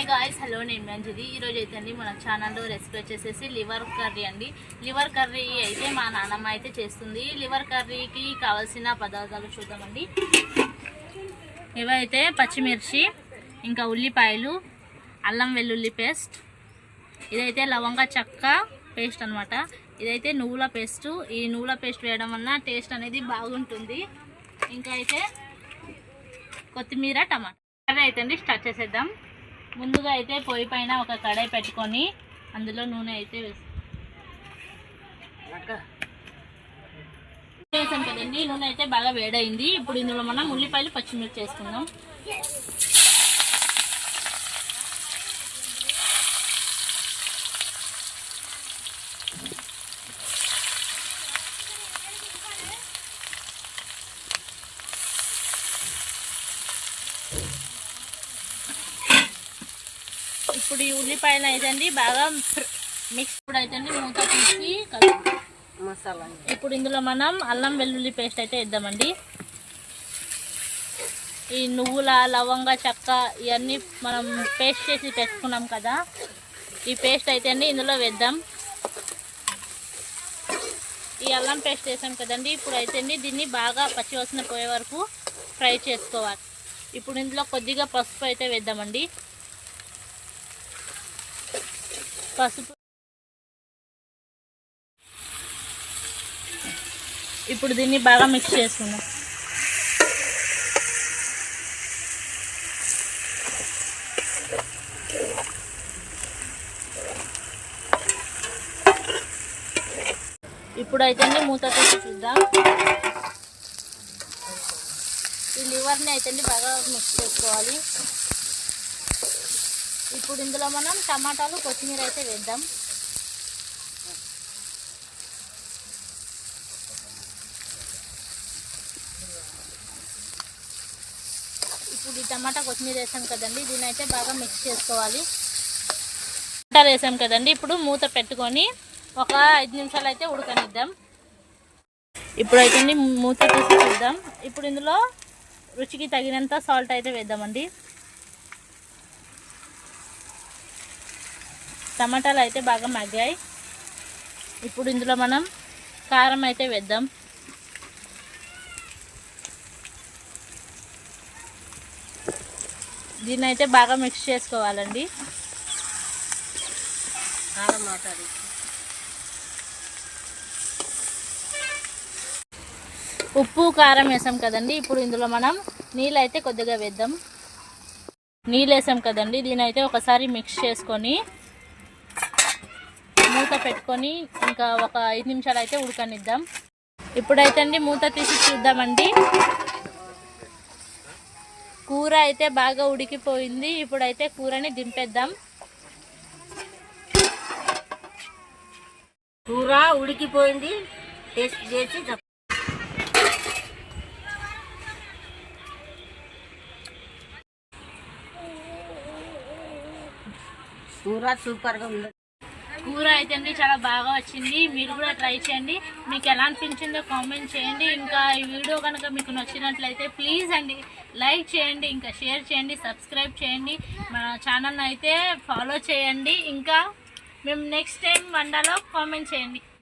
Hi guys, hello, నేను మంజుది. ఈరోజు అయితే అండి మన ఛానల్లో రెసిపీ వచ్చేసేసి లివర్ కర్రీ అండి. లివర్ కర్రీ అయితే మా నాన్నమ్మ అయితే చేస్తుంది. లివర్ కర్రీకి కావాల్సిన పదార్థాలు చూద్దామండి. ఇవైతే పచ్చిమిర్చి, ఇంకా ఉల్లిపాయలు, అల్లం వెల్లుల్లి పేస్ట్, ఇదైతే లవంగ చెక్క పేస్ట్ అనమాట. ఇదైతే నువ్వుల పేస్ట్. ఈ నువ్వుల పేస్ట్ వేయడం వల్ల టేస్ట్ అనేది బాగుంటుంది. ఇంకా అయితే కొత్తిమీర, టమాటా. కర్రీ అయితే అండి స్టార్ట్ చేసేద్దాం. ముందుగా అయితే పొయ్యి పైన ఒక కడాయి పెట్టుకొని అందులో నూనె అయితే వేసాం కదండి. నూనె అయితే బాగా వేడైంది. ఇప్పుడు ఇందులో మనం ఉల్లిపాయలు, పచ్చిమిర్చి వేసుకుందాం. ఇప్పుడు ఈ ఉల్లిపాయలు అయితే అండి బాగా మిక్స్. ఇప్పుడు అయితే అండి మూత తీసి మసాలా. ఇప్పుడు ఇందులో మనం అల్లం వెల్లుల్లి పేస్ట్ అయితే వేద్దామండి. ఈ నువ్వుల, లవంగ చెక్క ఇవన్నీ మనం పేస్ట్ చేసి పెట్టుకున్నాం కదా, ఈ పేస్ట్ అయితే అండి ఇందులో వేద్దాం. ఈ అల్లం పేస్ట్ వేసాం కదండి. ఇప్పుడు అయితే అండి దీన్ని బాగా పచ్చివాసన పోయే వరకు ఫ్రై చేసుకోవాలి. ఇప్పుడు ఇందులో కొద్దిగా పసుపు అయితే వేద్దామండి. పసుపు. ఇప్పుడు దీన్ని బాగా మిక్స్ చేసుకుందాం. ఇప్పుడు అయితే మూత తీసి చూద్దాం. ఈ లివర్ని అయితే బాగా మిక్స్ చేసుకోవాలి. ఇప్పుడు ఇందులో మనం టమాటాలు, కొత్తిమీర అయితే వేద్దాం. ఇప్పుడు ఈ టమాటా, కొత్తిమీర వేసాం కదండి, దీన్ని అయితే బాగా మిక్స్ చేసుకోవాలి. టమాటాలు వేసాం కదండి. ఇప్పుడు మూత పెట్టుకొని ఒక 5 నిమిషాలు అయితే ఉడకనిద్దాం. ఇప్పుడు అయితే మూత తీసి చూద్దాం. ఇప్పుడు ఇందులో రుచికి తగినంత సాల్ట్ అయితే వేద్దామండి. టమాటాలు అయితే బాగా మగ్గాయి. ఇప్పుడు ఇందులో మనం కారం అయితే వేద్దాం. దీన్ని అయితే బాగా మిక్స్ చేసుకోవాలండి. ఉప్పు, కారం వేసాం కదండి. ఇప్పుడు ఇందులో మనం నీళ్ళు అయితే కొద్దిగా వేద్దాం. నీళ్ళు వేసాం కదండి. దీని అయితే ఒకసారి మిక్స్ చేసుకొని మూత పెట్టుకొని ఇంకా ఒక 5 నిమిషాలు అయితే ఉడకనిద్దాం. ఇప్పుడైతే అండి మూత తీసి చూద్దామండి. కూర అయితే బాగా ఉడికిపోయింది. ఇప్పుడైతే కూరని దింపేద్దాం. కూర ఉడికిపోయింది. టేస్ట్ చేసి కూర సూపర్గా ఉంది. కూర అయితే అండి చాలా బాగా వచ్చింది. మీరు కూడా ట్రై చేయండి. మీకు ఎలా అనిపించిందో కామెంట్ చేయండి. ఇంకా ఈ వీడియో కనుక మీకు నచ్చినట్లయితే ప్లీజ్ అండి లైక్ చేయండి, ఇంకా షేర్ చేయండి, సబ్స్క్రైబ్ చేయండి, మన ఛానల్ని అయితే ఫాలో చేయండి. ఇంకా మేము నెక్స్ట్ టైం వండాలో కామెంట్ చేయండి.